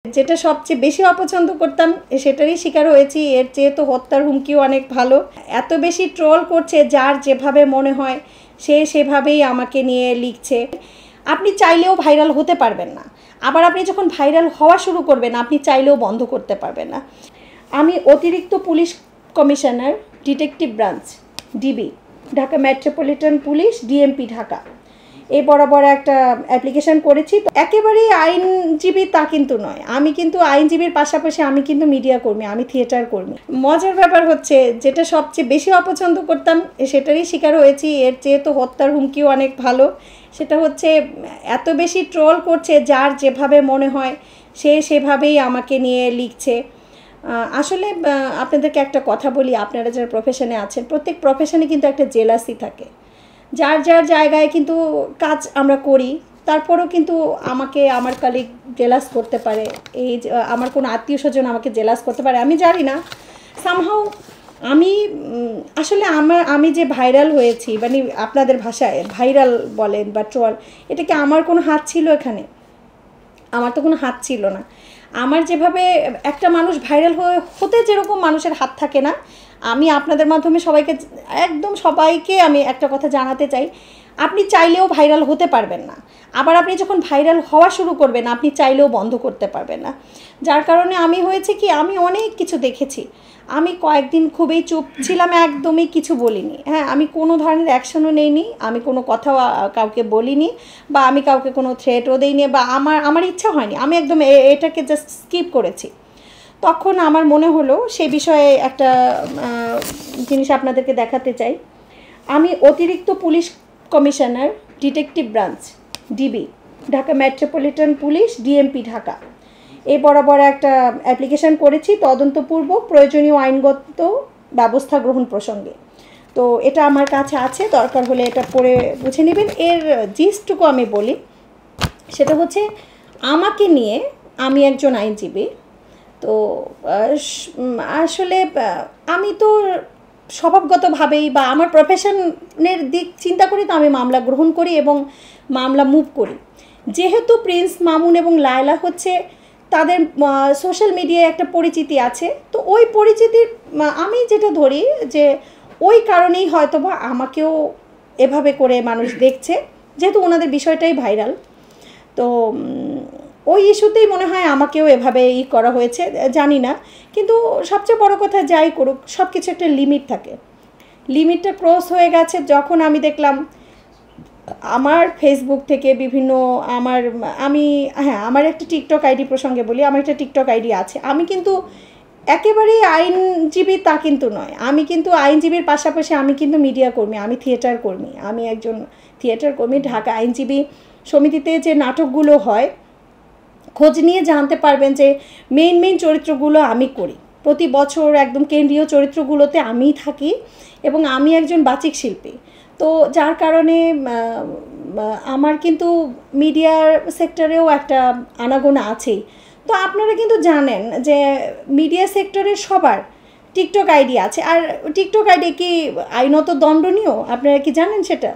যেটা সবচেয়ে বেশি অপছন্দ করতাম সেটারই শিকার হয়েছি। এর চেয়ে তো হত্যার হুমকিও অনেক ভালো। এত বেশি ট্রোল করছে, যার যেভাবে মনে হয় সে সেভাবেই আমাকে নিয়ে লিখছে। আপনি চাইলেও ভাইরাল হতে পারবেন না, আবার আপনি যখন ভাইরাল হওয়া শুরু করবেন আপনি চাইলেও বন্ধ করতে পারবেন না। আমি অতিরিক্ত police commissioner, detective branch, DB, Dhaka metropolitan police, DMP Dhaka, এই বরাবর একটা অ্যাপ্লিকেশন করেছি। তো একেবারেই আইনজীবী তা কিন্তু নয়, আমি কিন্তু আইনজীবীর পাশাপাশি আমি কিন্তু মিডিয়া কর্মী, আমি থিয়েটার কর্মী। মজার ব্যাপার হচ্ছে, যেটা সবচেয়ে বেশি অপছন্দ করতাম সেটারই শিকার হয়েছি। এর চেয়ে তো হত্যার হুমকিও অনেক ভালো। সেটা হচ্ছে এত বেশি ট্রোল করছে, যার যেভাবে মনে হয় সে সেভাবেই আমাকে নিয়ে লিখছে। আসলে আপনাদেরকে একটা কথা বলি, আপনারা যারা প্রফেশনে আছেন, প্রত্যেক প্রফেশনে কিন্তু একটা জেলাসি থাকে। যার যার জায়গায় কিন্তু কাজ আমরা করি, তারপরেও কিন্তু আমাকে আমার কালিগ জেলাস করতে পারে, এই আমার কোনো আত্মীয় স্বজন আমাকে জেলাস করতে পারে, আমি জানি না। সামহাও আমি আসলে আমি যে ভাইরাল হয়েছি, মানে আপনাদের ভাষায় ভাইরাল বলেন বা ট্রল, এটা কি আমার কোনো হাত ছিল এখানে? আমার তো কোনো হাত ছিল না। আমার যেভাবে একটা মানুষ ভাইরাল হতে যেরকম মানুষের হাত থাকে না, আমি আপনাদের মাধ্যমে সবাইকে আমি একটা কথা জানাতে চাই, আপনি চাইলেও ভাইরাল হতে পারবেন না, আবার আপনি যখন ভাইরাল হওয়া শুরু করবেন আপনি চাইলেও বন্ধ করতে পারবেন না। যার কারণে আমি হয়েছে কি, আমি অনেক কিছু দেখেছি। আমি কয়েকদিন খুবই চুপ ছিলাম, একদমই কিছু বলিনি। হ্যাঁ, আমি কোনো ধরনের অ্যাকশনও নেইনি, আমি কোনো কথাও কাউকে বলিনি, বা আমি কাউকে কোনো থ্রেটও দেইনি, বা আমার ইচ্ছা হয়নি, আমি একদম এটাকে জাস্ট স্কিপ করেছি। তখন আমার মনে হলো সে বিষয়ে একটা জিনিস আপনাদেরকে দেখাতে চাই। আমি অতিরিক্ত police commissioner, detective branch, DB, Dhaka metropolitan police, DMP Dhaka, এই বরাবর একটা অ্যাপ্লিকেশন করেছি তদন্তপূর্বক প্রয়োজনীয় আইনগত ব্যবস্থা গ্রহণ প্রসঙ্গে। তো এটা আমার কাছে আছে, দরকার হলে এটা পড়ে বুঝে নেবেন। এর জিস্টটুকু আমি বলি, সেটা হচ্ছে আমাকে নিয়ে, আমি একজন আইনজীবী। তো আসলে আমি তো স্বভাবগতভাবেই বা আমার প্রফেশনের দিক চিন্তা করি, তো আমি মামলা গ্রহণ করি এবং মামলা মুভ করি। যেহেতু প্রিন্স মামুন এবং লায়লা হচ্ছে, তাদের সোশ্যাল মিডিয়ায় একটা পরিচিতি আছে, তো ওই পরিচিতির আমি যেটা ধরি যে ওই কারণেই হয়তো বা আমাকেও এভাবে করে মানুষ দেখছে, যেহেতু ওনাদের বিষয়টাই ভাইরাল। তো ওই ইস্যুতেই মনে হয় আমাকেও এভাবে করা হয়েছে, জানি না। কিন্তু সবচেয়ে বড় কথা, যাই করুক, সব কিছু একটা লিমিট থাকে। লিমিটটা ক্রস হয়ে গেছে যখন আমি দেখলাম আমার ফেসবুক থেকে বিভিন্ন আমার একটা টিকটক আইডি প্রসঙ্গে বলি, আমার একটা টিকটক আইডি আছে। আমি কিন্তু একেবারেই আইনজীবী তা কিন্তু নয়, আমি কিন্তু আইনজীবীর পাশাপাশি আমি কিন্তু মিডিয়া কর্মী, আমি থিয়েটার কর্মী, আমি একজন থিয়েটার কর্মী। ঢাকা আইনজীবী সমিতিতে যে নাটকগুলো হয়, খোঁজ নিয়ে জানতে পারবেন যে মেইন চরিত্রগুলো আমি করি। প্রতি বছর একদম কেন্দ্রীয় চরিত্রগুলোতে আমিই থাকি এবং আমি একজন বাচিক শিল্পী। তো যার কারণে আমার কিন্তু মিডিয়ার সেক্টরেও একটা আনাগোনা আছেই। তো আপনারা কিন্তু জানেন যে মিডিয়া সেক্টরের সবার টিকটক আইডি আছে, আর টিকটক আইডি কি আইনত দণ্ডনীয়, আপনারা কি জানেন সেটা?